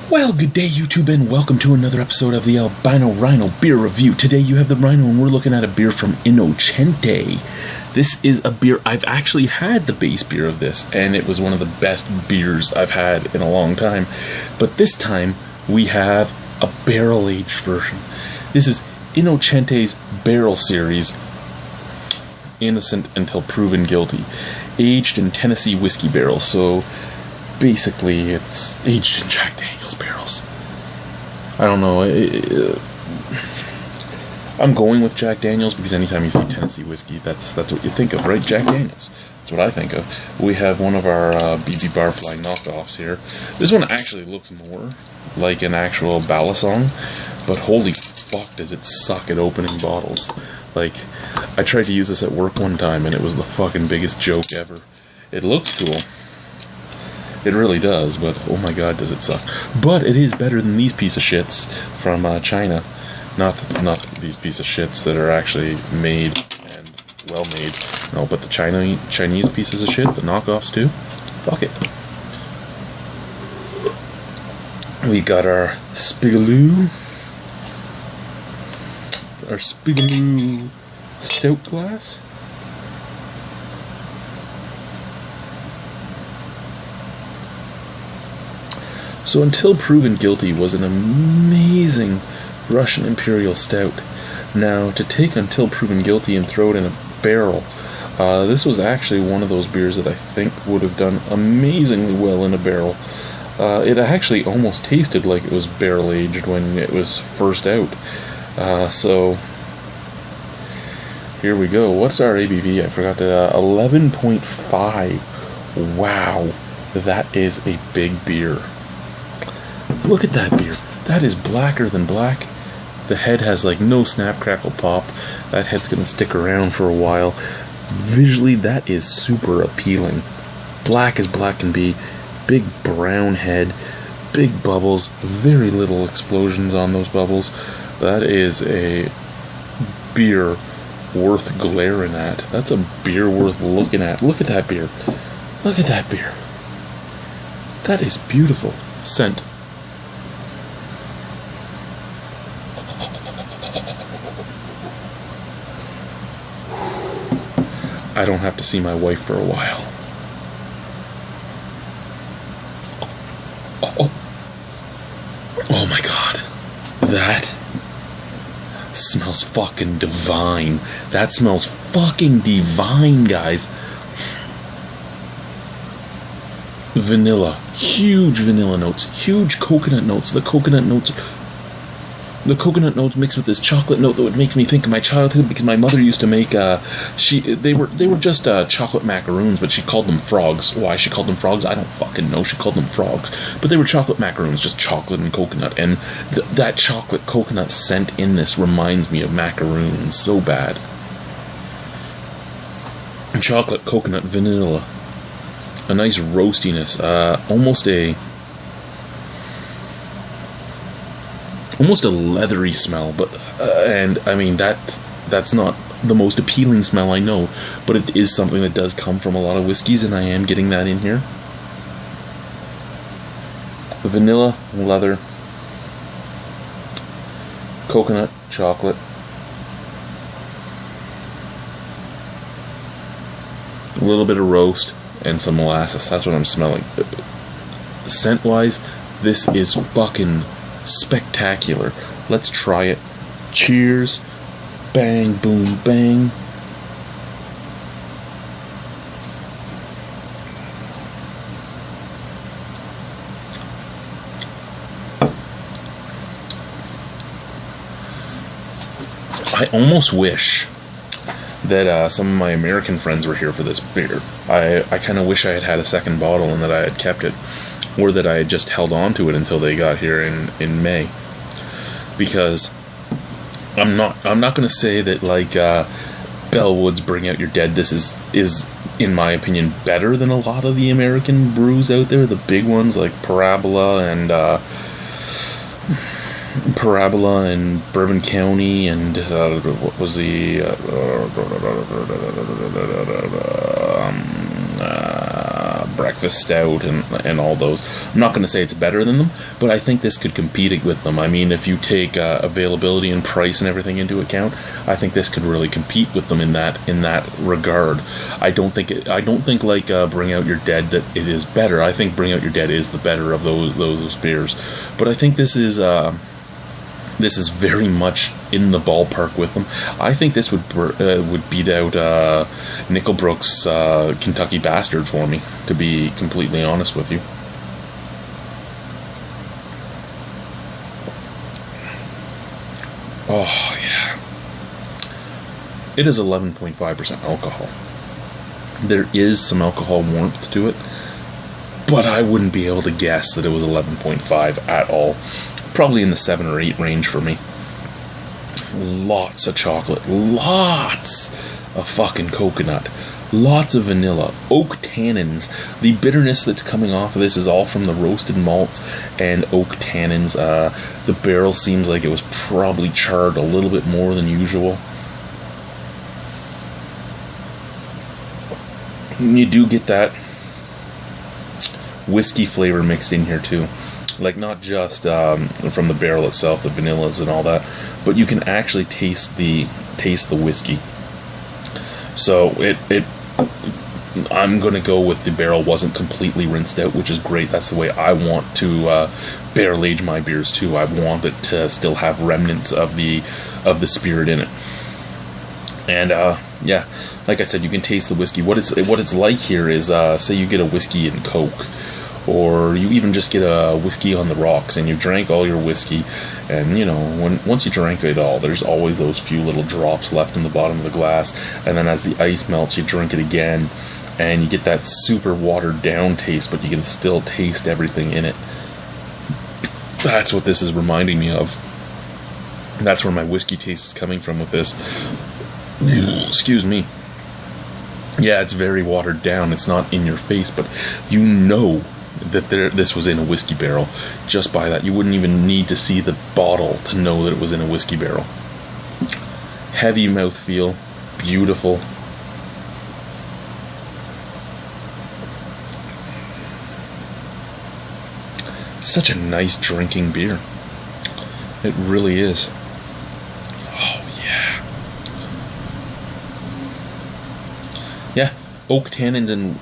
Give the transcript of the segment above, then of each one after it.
Well, good day YouTube and welcome to another episode of the Albino Rhino beer review. Today you have the Rhino and we're looking at a beer from Innocente. This is a beer, I've actually had the base beer of this and it was one of the best beers I've had in a long time. But this time we have a barrel-aged version. This is Innocente's barrel series, Innocent Until Proven Guilty, aged in Tennessee whiskey barrels. So basically, it's aged in Jack Daniel's barrels. I don't know. I'm going with Jack Daniel's because anytime you see Tennessee whiskey, that's what you think of, right? Jack Daniel's. That's what I think of. We have one of our BB Barfly knockoffs here. This one actually looks more like an actual Balisong, but holy fuck does it suck at opening bottles. Like, I tried to use this at work one time and it was the fucking biggest joke ever. It looks cool. It really does, but oh my god, does it suck. But it is better than these piece of shits from China. Not these piece of shits that are actually made and well made. No, but the Chinese pieces of shit, the knockoffs too. Fuck it. We got our Spigaloo. Our Spigaloo stout glass. So Until Proven Guilty was an amazing Russian Imperial Stout. Now, to take Until Proven Guilty and throw it in a barrel, this was actually one of those beers that I think would have done amazingly well in a barrel. It actually almost tasted like it was barrel-aged when it was first out. So, here we go. What's our ABV? I forgot to... 11.5. Wow. That is a big beer. Look at that beer. That is blacker than black. The head has like no snap, crackle, pop. That head's going to stick around for a while. Visually, that is super appealing. Black as black can be. Big brown head. Big bubbles. Very little explosions on those bubbles. That is a beer worth glaring at. That's a beer worth looking at. Look at that beer. Look at that beer. That is beautiful. Scent. I don't have to see my wife for a while. Oh my god. That smells fucking divine. That smells fucking divine, guys. Vanilla. Huge vanilla notes. Huge coconut notes. The coconut notes mixed with this chocolate note that would make me think of my childhood, because my mother used to make they were just chocolate macaroons, but she called them frogs. Why she called them frogs, I don't fucking know. She called them frogs, but they were chocolate macaroons, just chocolate and coconut, and that chocolate coconut scent in this reminds me of macaroons so bad. Chocolate, coconut, vanilla, a nice roastiness, almost a leathery smell, but and I mean that's not the most appealing smell I know, but it is something that does come from a lot of whiskeys, and I am getting that in here. Vanilla, leather, coconut, chocolate, a little bit of roast, and some molasses. That's what I'm smelling. Scent wise, this is fucking spectacular. Let's try it. Cheers. Bang, boom, bang. I almost wish that some of my American friends were here for this beer. I kind of wish I had had a second bottle and that I had kept it, or that I had just held on to it until they got here in May. Because I'm not going to say that like Bellwood's Bring Out Your Dead, this is in my opinion better than a lot of the American brews out there, the big ones like Parabola and Bourbon County and what was the breakfast stout and all those. I'm not going to say it's better than them, but I think this could compete with them. I mean, if you take availability and price and everything into account, I think this could really compete with them in that regard. I don't think like Bring Out Your Dead that it is better. I think Bring Out Your Dead is the better of those beers, but I think this is very much in the ballpark with them. I think this would beat out Nickelbrook's Kentucky Bastard for me, to be completely honest with you. Oh yeah, it is 11.5% alcohol. There is some alcohol warmth to it, but I wouldn't be able to guess that it was 11.5 at all. Probably in the 7 or 8 range for me. Lots of chocolate, lots of fucking coconut, lots of vanilla, oak tannins. The bitterness that's coming off of this is all from the roasted malts and oak tannins. The barrel seems like it was probably charred a little bit more than usual. And you do get that whiskey flavor mixed in here too. Like, not just from the barrel itself, the vanillas and all that, but you can actually taste the whiskey. So I'm gonna go with the barrel wasn't completely rinsed out, which is great. That's the way I want to barrel age my beers too. I want it to still have remnants of the spirit in it. And yeah, like I said, you can taste the whiskey. What it's like here is, say you get a whiskey and Coke, or you even just get a whiskey on the rocks, and you drank all your whiskey, and you know, once you drank it all, there's always those few little drops left in the bottom of the glass, and then as the ice melts, you drink it again, and you get that super watered down taste, but you can still taste everything in it. That's what this is reminding me of. That's where my whiskey taste is coming from with this. Excuse me. Yeah, it's very watered down. It's not in your face, but you know that this was in a whiskey barrel just by that. You wouldn't even need to see the bottle to know that it was in a whiskey barrel. Heavy mouthfeel, beautiful. Such a nice drinking beer. It really is. Yeah, oak tannins and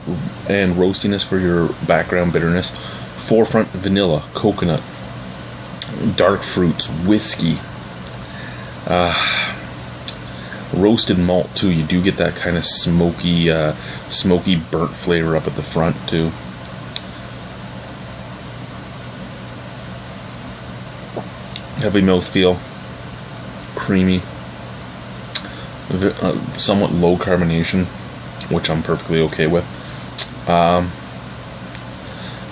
roastiness for your background bitterness. Forefront vanilla, coconut, dark fruits, whiskey, roasted malt too. You do get that kind of smoky burnt flavor up at the front too. Heavy mouthfeel, creamy, somewhat low carbonation, which I'm perfectly okay with.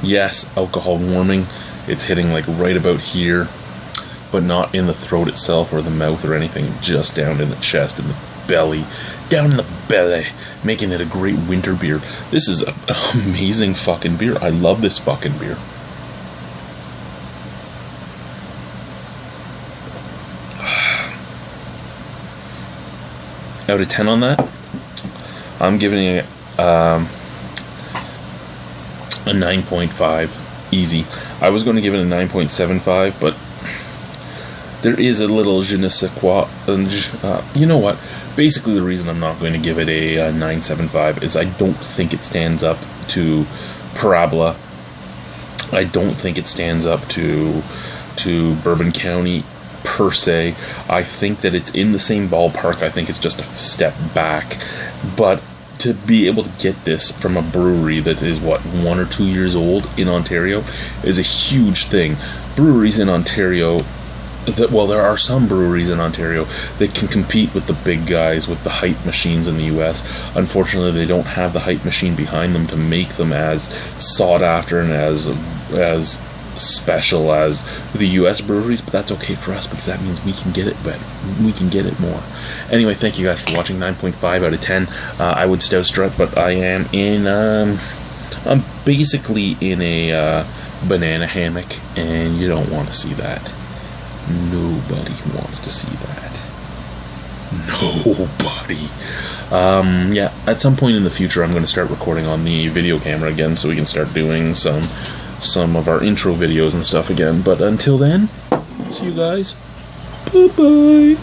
Yes, alcohol warming. It's hitting like right about here, but not in the throat itself or the mouth or anything, just down in the chest and the belly. Down in the belly, making it a great winter beer. This is an amazing fucking beer. I love this fucking beer. Out of 10 on that, I'm giving it a 9.5 easy. I was going to give it a 9.75, but there is a little je ne sais quoi. You know what? Basically, the reason I'm not going to give it a 9.75 is I don't think it stands up to Parabola. I don't think it stands up to Bourbon County per se. I think that it's in the same ballpark. I think it's just a step back, but to be able to get this from a brewery that is 1 or 2 years old in Ontario is a huge thing. Breweries in Ontario, there are some breweries in Ontario that can compete with the big guys with the hype machines in the US. Unfortunately, they don't have the hype machine behind them to make them as sought after and as special as the US breweries, but that's okay for us because that means we can get it better. We can get it more. Anyway, thank you guys for watching. 9.5 out of 10. I would stout strut, but I am in I'm basically in a banana hammock, and you don't want to see that. Nobody wants to see that. Nobody. Yeah, at some point in the future I'm going to start recording on the video camera again so we can start doing some of our intro videos and stuff again. But until then, see you guys. Bye-bye.